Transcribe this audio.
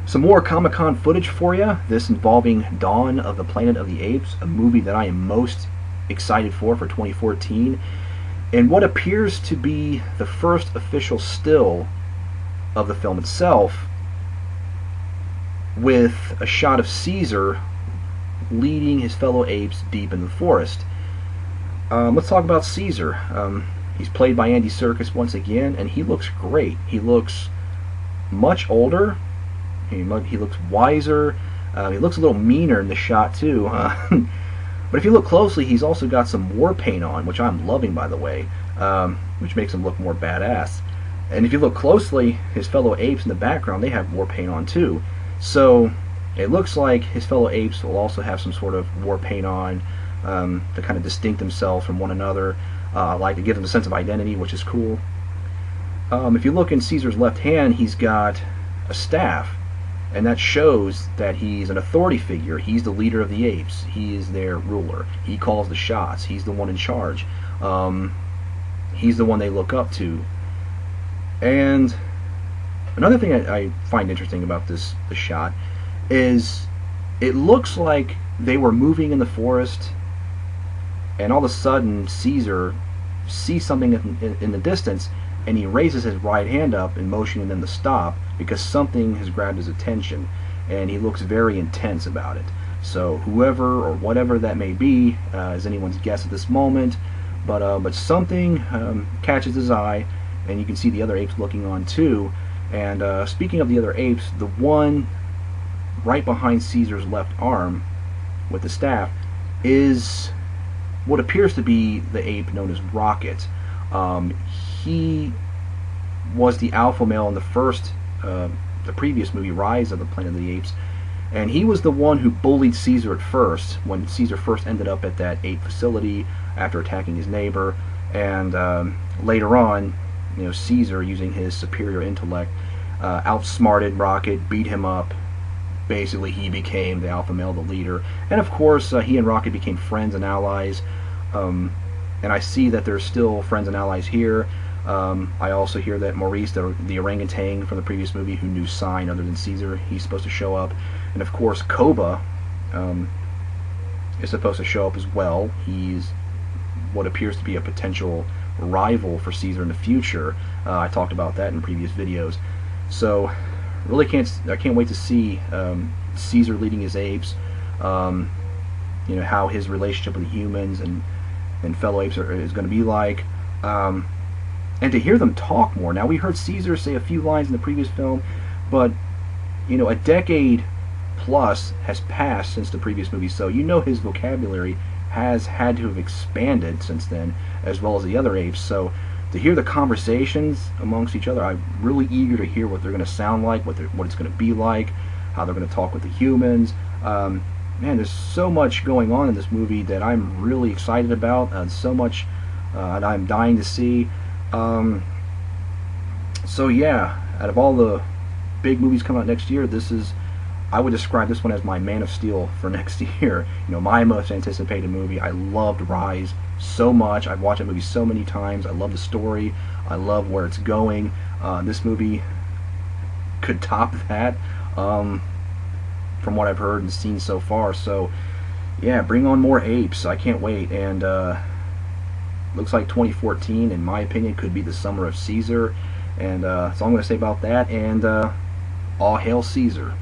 Some more Comic-Con footage for you. This involving Dawn of the Planet of the Apes, a movie that I am most excited for 2014, and what appears to be the first official still of the film itself, with a shot of Caesar leading his fellow apes deep in the forest. Let's talk about Caesar. He's played by Andy Serkis once again, and he looks great. He looks much older. He looks wiser. He looks a little meaner in the shot too. But if you look closely, he's also got some war paint on, which I'm loving, by the way, which makes him look more badass. And if you look closely, his fellow apes in the background, they have war paint on too. So it looks like his fellow apes will also have some sort of war paint on to kind of distinct themselves from one another, like to give them a sense of identity, which is cool. If you look in Caesar's left hand, he's got a staff, and that shows that he's an authority figure. He's the leader of the apes. He is their ruler. He calls the shots. He's the one in charge. He's the one they look up to. And another thing I find interesting about this shot is it looks like they were moving in the forest, and all of a sudden Caesar sees something in the distance, and he raises his right hand up in motioning them to stop because something has grabbed his attention, and he looks very intense about it. So whoever or whatever that may be is anyone's guess at this moment, but something catches his eye, and you can see the other apes looking on too. And speaking of the other apes, the one right behind Caesar's left arm with the staff is what appears to be the ape known as Rocket. He was the alpha male in the previous movie, Rise of the Planet of the Apes, and he was the one who bullied Caesar at first, when Caesar first ended up at that ape facility after attacking his neighbor. And later on, Caesar, using his superior intellect, outsmarted Rocket, beat him up. Basically, he became the alpha male, the leader, and of course, he and Rocket became friends and allies. And I see that there's still friends and allies here. I also hear that Maurice, the orangutan from the previous movie, who knew sign other than Caesar, he's supposed to show up. And of course, Koba is supposed to show up as well. He's what appears to be a potential rival for Caesar in the future. I talked about that in previous videos. So really I can't wait to see Caesar leading his apes. How his relationship with the humans and fellow apes is going to be like. And to hear them talk more. Now, we heard Caesar say a few lines in the previous film, but a decade plus has passed since the previous movie, so his vocabulary has had to have expanded since then, as well as the other apes. So to hear the conversations amongst each other, I'm really eager to hear what they're going to sound like, what it's going to be like, how they're going to talk with the humans. Man, there's so much going on in this movie that I'm really excited about, so much that I'm dying to see. So yeah, out of all the big movies coming out next year, I would describe this one as my Man of Steel for next year. My most anticipated movie. I loved Rise so much. I've watched that movie so many times. I love the story. I love where it's going. This movie could top that, from what I've heard and seen so far. So yeah, bring on more apes. I can't wait. And looks like 2014, in my opinion, could be the summer of Caesar. And that's all I'm going to say about that. And all hail Caesar.